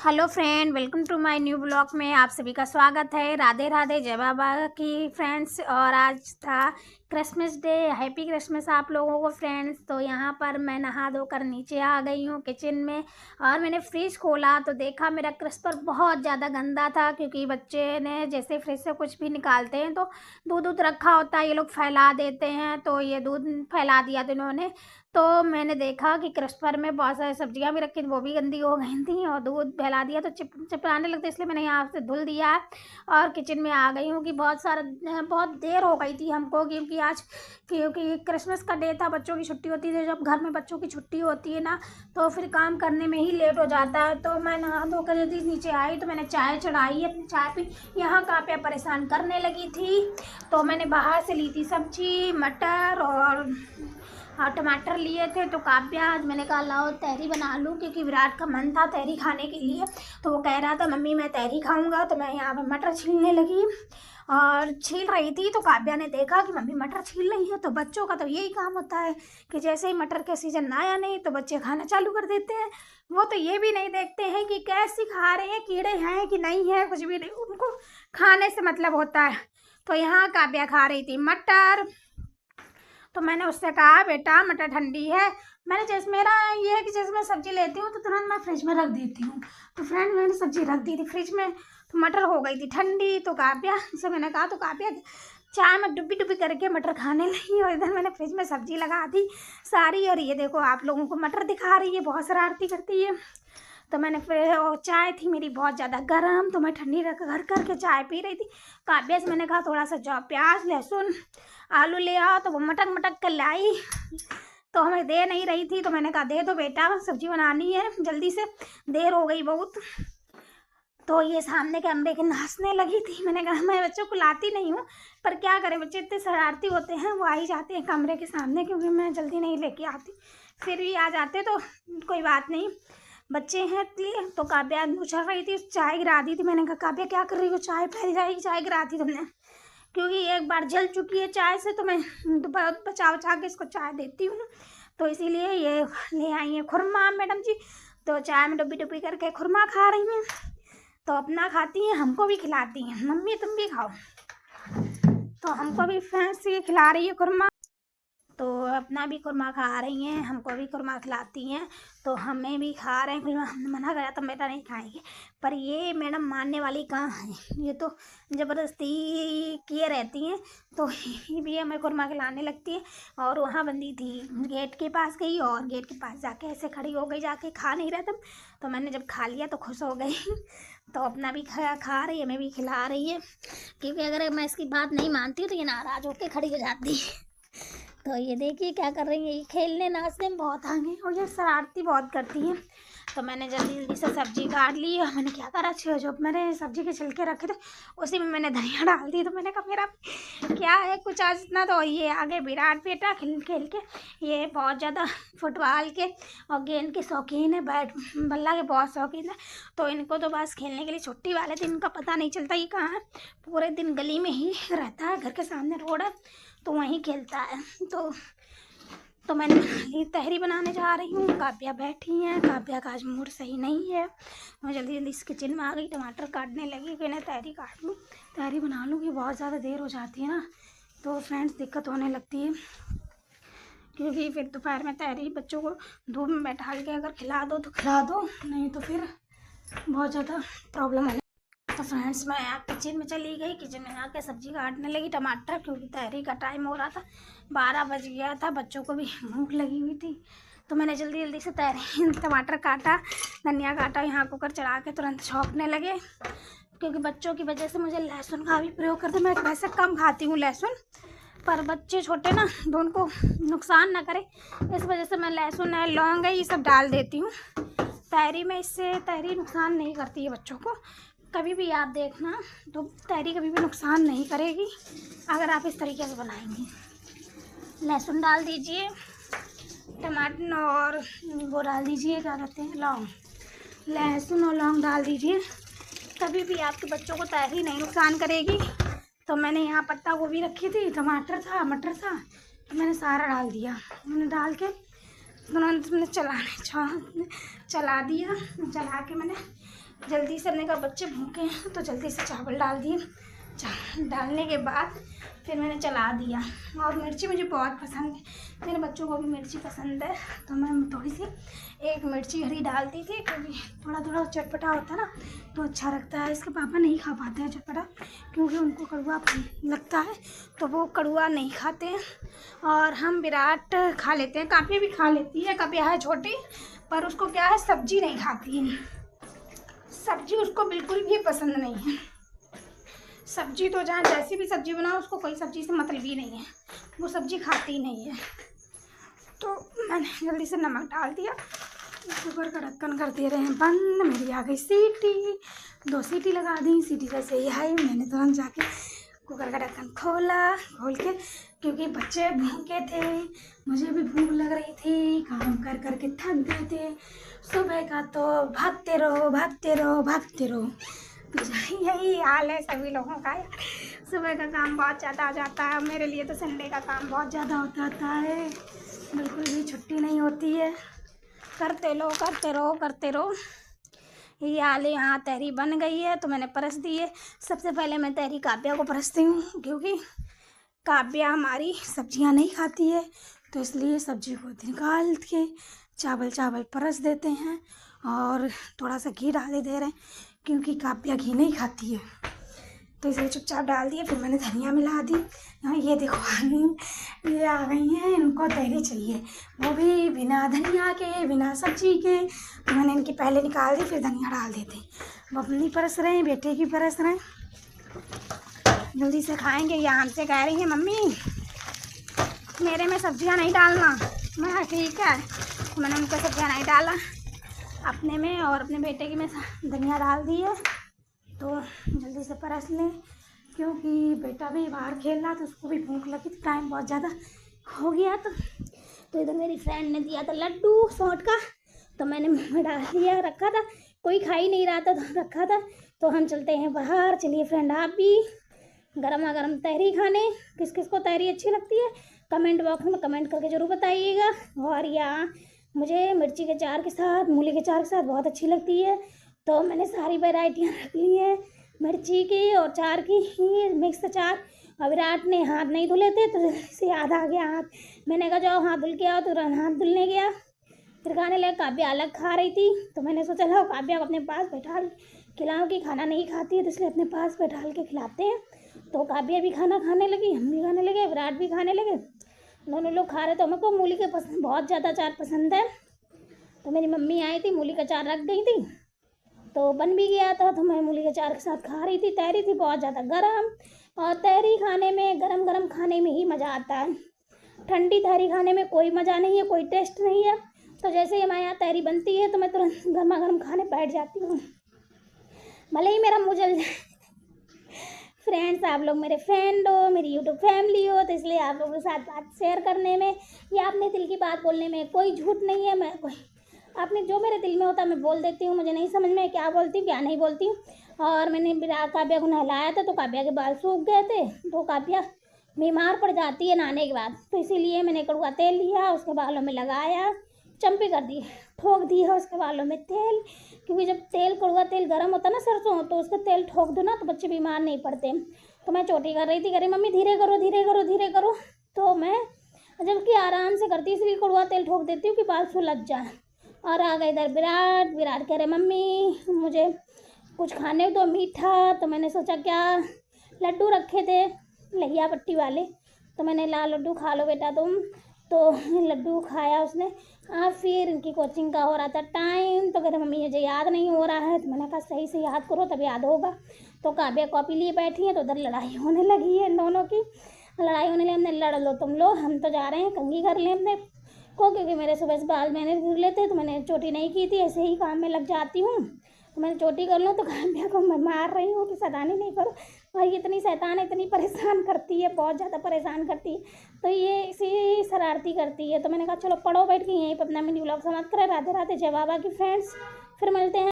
Hello friend, welcome to my new blog में आप सभी का स्वागत है। राधे राधे, जय बाबा की फ्रेंड्स। और आज था क्रिसमस डे। हैप्पी क्रिसमस आप लोगों को फ्रेंड्स। तो यहाँ पर मैं नहा धोकर नीचे आ गई हूँ किचन में, और मैंने फ्रिज खोला तो देखा मेरा क्रिस्पर बहुत ज़्यादा गंदा था, क्योंकि बच्चे ने जैसे फ्रिज से कुछ भी निकालते हैं तो दूध दूध रखा होता है, ये लोग फैला देते हैं। तो ये दूध फैला दिया था इन्होंने। तो मैंने देखा कि क्रिस्पर में बहुत सारी सब्जियां भी रखी थी, वो भी गंदी हो गई थी, और दूध फैला दिया तो चिपचिपाने लगते, इसलिए मैंने यहाँ से धुल दिया है। और किचन में आ गई हूँ कि बहुत देर हो गई थी हमको, क्योंकि क्रिसमस का डे था, बच्चों की छुट्टी होती थी। जब घर में बच्चों की छुट्टी होती है ना, तो फिर काम करने में ही लेट हो जाता है। तो मैं नहा धोकर यदि नीचे आई तो मैंने चाय चढ़ाई, अपनी चाय पी। यहाँ काव्या परेशान करने लगी थी, तो मैंने बाहर से ली थी सब्जी, मटर और टमाटर लिए थे। तो काव्या, आज मैंने कहा लाओ तहरी बना लूँ, क्योंकि विराट का मन था तहरी खाने के लिए। तो वो कह रहा था मम्मी मैं तहरी खाऊंगा। तो मैं यहाँ पर मटर छीलने लगी, और छील रही थी तो काव्या ने देखा कि मम्मी मटर छील रही है। तो बच्चों का तो यही काम होता है कि जैसे ही मटर का सीजन आया नहीं तो बच्चे खाना चालू कर देते हैं। वो तो ये भी नहीं देखते हैं कि कैसी खा रहे हैं, कीड़े हैं कि नहीं है, कुछ भी नहीं, उनको खाने से मतलब होता है। तो यहाँ काव्या खा रही थी मटर। तो मैंने उससे कहा बेटा मटर ठंडी है। मेरा ये है कि जैसे मैं सब्जी लेती हूँ तो तुरंत मैं फ्रिज में रख देती हूँ। तो फ्रेंड मैंने सब्जी रख दी थी फ्रिज में, तो मटर हो गई थी ठंडी। तो काव्या से मैंने कहा, तो काव्या चाय में डुब्बी डुब्बी करके मटर खाने लगी, और इधर मैंने फ्रिज में सब्जी लगा दी सारी। और ये देखो आप लोगों को मटर दिखा रही है, बहुत शरारती करती है। तो मैंने फिर, और चाय थी मेरी बहुत ज़्यादा गर्म, तो मैं ठंडी रख करके चाय पी रही थी। काव्या से मैंने कहा थोड़ा सा प्याज लहसुन आलू ले आओ, तो वो मटक मटक कर लाई। तो हमें दे नहीं रही थी, तो मैंने कहा दे दो बेटा, सब्जी बनानी है जल्दी से, देर हो गई बहुत। तो ये सामने कमरे के नाचने लगी थी। मैंने कहा मैं बच्चों को लाती नहीं हूँ, पर क्या करें, बच्चे इतने शरारती होते हैं, वो आ ही जाते हैं कमरे के सामने, क्योंकि मैं जल्दी नहीं लेके आती। फिर भी आ जाते तो कोई बात नहीं, बच्चे हैं इसलिए। तो काव्या उछल रही थी, चाय गिरा दी थी। मैंने कहा काव्या क्या कर रही हो, चाय फैल जाएगी, चाय गिरा दी तुमने। क्योंकि एक बार जल चुकी है चाय से, तो मैं बचा बचा के इसको चाय देती हूँ। तो इसीलिए ये ले आई है खुरमा मैडम जी। तो चाय में डुब्बी डुब्बी करके खुरमा खा रही हैं। तो अपना खाती हैं, हमको भी खिलाती हैं, मम्मी तुम भी खाओ। तो हमको भी फ्रेंड्स ये खिला रही है खुरमा, तो अपना भी खुरमा खा रही हैं, हमको भी खुरमा खिलाती हैं। तो हमें भी खा रहे हैं खुरमा। हमने मना करा तो बेटा नहीं खाएंगे, पर ये मैडम मानने वाली कहाँ है, ये तो ज़बरदस्ती किए रहती हैं। तो ये भी हमें खुरमा खिलाने लगती है। और वहाँ बंदी थी, गेट के पास गई, और गेट के पास जाके ऐसे खड़ी हो गई, जाके खा नहीं रहा था। तो मैंने जब खा लिया तो खुश हो गई। तो अपना भी खा रही है, हमें भी खिला रही है, क्योंकि अगर मैं इसकी बात नहीं मानती तो ये नाराज़ होकर खड़ी हो जाती है। तो ये देखिए क्या कर रही है, ये खेलने नाचने में बहुत आगे, और ये शरारती बहुत करती है। तो मैंने जल्दी जल्दी से सब्जी काट ली, और मैंने क्या करा, जो मैंने सब्जी के छिलके रखे थे उसी में मैंने धनिया डाल दी। तो मैंने कहा मेरा क्या है कुछ आज इतना। तो ये आगे विराट बेटा खेल खेल के, ये बहुत ज़्यादा फुटबॉल के और गेंद के शौकीन है, बैट बल्ला के बहुत शौकीन है। तो इनको तो बस खेलने के लिए छुट्टी वाले दिन इनका पता नहीं चलता ये कहाँ है, पूरे दिन गली में ही रहता है, घर के सामने रोड है तो वहीं खेलता है। तो मैंने तहरी बनाने जा रही हूँ। काव्या बैठी हैं, काव्या का आज मूड सही नहीं है। मैं जल्दी जल्दी इस किचन में आ गई, टमाटर काटने लगी कि मैं तहरी काट लूँ, तहरी बना लूँ, कि बहुत ज़्यादा देर हो जाती है ना, तो फ्रेंड्स दिक्कत होने लगती है। क्योंकि फिर दोपहर में तहरी बच्चों को धूप में बैठा के अगर खिला दो तो खिला दो, नहीं तो फिर बहुत ज़्यादा प्रॉब्लम होने। तो फ्रेंड्स मैं यहाँ किचन में चली गई, किचन में आके सब्जी काटने लगी टमाटर, क्योंकि तहरी का टाइम हो रहा था, 12 बज गया था, बच्चों को भी भूख लगी हुई थी। तो मैंने जल्दी जल्दी से तहरी टमाटर काटा, धनिया काटा, यहाँ कुकर चढ़ा के तुरंत छौंकने लगे, क्योंकि बच्चों की वजह से मुझे लहसुन का भी प्रयोग करते। मैं वैसे कम खाती हूँ लहसुन, पर बच्चे छोटे ना, तो उनको नुकसान ना करे, इस वजह से मैं लहसुन है, लौंग है, ये सब डाल देती हूँ तहरी में। इससे तहरी नुकसान नहीं करती है बच्चों को, कभी भी आप देखना, तो तहरी कभी भी नुकसान नहीं करेगी अगर आप इस तरीके से बनाएंगे। लहसुन डाल दीजिए, टमाटर और वो डाल दीजिए, क्या कहते हैं, लौंग, लहसुन और लौंग डाल दीजिए, कभी भी आपके बच्चों को तहरी नहीं नुकसान करेगी। तो मैंने यहाँ पत्ता गोभी रखी थी, टमाटर था, मटर था, तो मैंने सारा डाल दिया। मैंने डाल के तुरंत मैंने चला दिया। चला के मैंने जल्दी से, अपने कहा बच्चे भूखे हैं तो जल्दी से चावल डाल दिए। चावल डालने के बाद फिर मैंने चला दिया। और मिर्ची मुझे बहुत पसंद है, मेरे बच्चों को भी मिर्ची पसंद है, तो मैं थोड़ी सी एक मिर्ची हरी डालती थी, क्योंकि थोड़ा थोड़ा चटपटा होता है ना तो अच्छा लगता है। इसके पापा नहीं खा पाते हैं चटपटा, क्योंकि उनको कड़वा लगता है, तो वो कड़वा नहीं खाते हैं। और हम विराट खा लेते हैं, काव्या भी खा लेती है, काव्या है छोटी, पर उसको क्या है, सब्जी नहीं खाती है। सब्जी उसको बिल्कुल भी पसंद नहीं है। सब्जी तो जहाँ जैसी भी सब्जी बनाओ, उसको कोई सब्जी से मतलब ही नहीं है, वो सब्जी खाती ही नहीं है। तो मैंने जल्दी से नमक डाल दिया, कुकर का ढक्कन कर दे रहे हैं बंद। मेरी आ गई सीटी, 2 सीटी लगा दी। सीटी जैसे ही आई, मैंने तुरंत जाके कुकर का ढक्कन खोल के, क्योंकि बच्चे भूखे थे, मुझे भी भूख लग रही थी, काम कर कर के थक गए थे सुबह का। तो भागते रहो। तो यही हाल है सभी लोगों का। सुबह का काम बहुत ज़्यादा आ जाता है, मेरे लिए तो संडे का काम बहुत ज़्यादा होता है, बिल्कुल भी छुट्टी नहीं होती है। करते रहो। ये हाल है। यहाँ तहरी बन गई है तो मैंने परस दी है। सबसे पहले मैं तहरी काव्या को परसती हूँ, क्योंकि काव्या हमारी सब्जियाँ नहीं खाती है, तो इसलिए सब्जी को निकाल के चावल परस देते हैं। और थोड़ा सा घी डाल दे रहे हैं, क्योंकि काव्या घी नहीं खाती है, तो इसे चुपचाप डाल दिए। फिर मैंने धनिया मिला दी। ये देखो ये आ गई हैं, इनको तहरी चाहिए, वो भी बिना धनिया के, बिना सब्जी के। तो मैंने इनकी पहले निकाल दी, फिर धनिया डाल देते। वो अपनी परस रहे हैं, बेटे की परस रहे हैं, जल्दी से खाएंगे। या हमसे कह रही हैं मम्मी मेरे में सब्जियां नहीं डालना। मैं ठीक है, तो मैंने उनको सब्जियां नहीं डाला अपने में, और अपने बेटे की में धनिया डाल दी है। तो जल्दी से परस लें, क्योंकि बेटा भी बाहर खेल रहा, तो उसको भी भूख लगी थी, टाइम बहुत ज़्यादा हो गया। तो इधर मेरी फ्रेंड ने दिया था लड्डू सौंठ का, तो मैंने मुँह में डाल दिया, रखा था, कोई खा ही नहीं रहा था तो रखा था। तो हम चलते हैं बाहर। चलिए फ्रेंड, आप भी गरमा गरम तहरी खाने। किस किस को तहरी अच्छी लगती है कमेंट बॉक्स में कमेंट करके ज़रूर बताइएगा। और यहाँ मुझे मिर्ची के चार के साथ, मूली के चार के साथ बहुत अच्छी लगती है, तो मैंने सारी वैरायटियाँ रख ली हैं, मिर्ची की और चार की, मिक्स चार। और विराट ने हाथ नहीं धुले थे, तो इसे याद आ गया हाथ। मैंने कहा जाओ हाथ धुल के आओ, तो हाथ धुलने गया। फिर खाने लगे। काव्या अलग खा रही थी, तो मैंने सोचा लो काव्या को अपने पास बैठा खिलाऊं, कि खाना नहीं खाती है, तो इसलिए अपने पास बैठा के खिलाते हैं। तो काव्या भी खाना खाने लगी, हम भी खाने लगे, विराट भी खाने लगे, दोनों लोग खा रहे। तो हमको मूली के बहुत ज़्यादा अचार पसंद है, तो मेरी मम्मी आई थी, मूली का अचार रख गई थी, तो बन भी गया था, तो मैं मूली के अचार के साथ खा रही थी। तहरी थी बहुत ज़्यादा गरम, और तहरी खाने में गरम गरम खाने में ही मज़ा आता है, ठंडी तहरी खाने में कोई मज़ा नहीं है, कोई टेस्ट नहीं है। तो जैसे ही हमारे यहाँ तहरी बनती है, तो मैं तुरंत गर्मा गर्म खाने बैठ जाती हूँ, भले ही मेरा मुँह जल जाए। फ्रेंड्स, आप लोग मेरे फ्रेंड हो, मेरी यूट्यूब फैमिली हो, तो इसलिए आप लोगों के साथ बात शेयर करने में या अपने दिल की बात बोलने में कोई झूठ नहीं है। मैं कोई अपने जो मेरे दिल में होता है मैं बोल देती हूँ, मुझे नहीं समझ में क्या बोलती हूँ क्या नहीं बोलती हूँ। और मैंने काव्या को नहलाया था, तो काव्या के बाल सूख गए थे, तो काव्या बीमार पड़ जाती है नहाने के बाद, तो इसीलिए मैंने कड़वा तेल लिया, उसके बालों में लगाया, चंपी कर दी, ठोक दिया उसके बालों में तेल, क्योंकि जब कड़वा तेल गर्म होता है ना सरसों, तो उसका तेल ठोक दो ना तो बच्चे बीमार नहीं पड़ते। तो मैं चोटी कर रही थी, कह रही मम्मी धीरे करो, तो मैं जबकि आराम से करती, इसलिए कड़वा तेल ठोक देती हूँ कि बाल सुलझ जाए। और आ गए इधर विराट कह रहे मम्मी मुझे कुछ खाने दो मीठा। तो मैंने सोचा क्या, लड्डू रखे थे लहिया पट्टी वाले, तो मैंने ला लड्डू खा लो बेटा तुम, तो लड्डू खाया उसने। फिर इनकी कोचिंग का हो रहा था टाइम, तो कह रहे मम्मी मुझे याद नहीं हो रहा है, तो मैंने कहा सही से याद करो तब याद होगा। तो काव्या कॉपी लिए बैठी है, तो उधर लड़ाई होने लगी है, इन दोनों की लड़ाई होने लगी। हमने लड़ लो तुम लोग, हम तो जा रहे हैं कंघी कर लें अपने को, क्योंकि मेरे सुबह से बाल मैंने गिर लेते, तो मैंने चोटी नहीं की थी, ऐसे ही काम में लग जाती हूँ, तो मैंने चोटी कर लूँ। तो काव्या को मैं मार रही हूँ कि शैतानी नहीं करो, और ये इतनी शैतान है, इतनी परेशान करती है, बहुत ज़्यादा परेशान करती है, तो ये इसी शरारती करती है। तो मैंने कहा चलो पढ़ो बैठ के, यहीं पर अपना मिनी व्लॉग समाप्त करें। राधे राधे, जय बाबा की फ्रेंड्स, फिर मिलते हैं।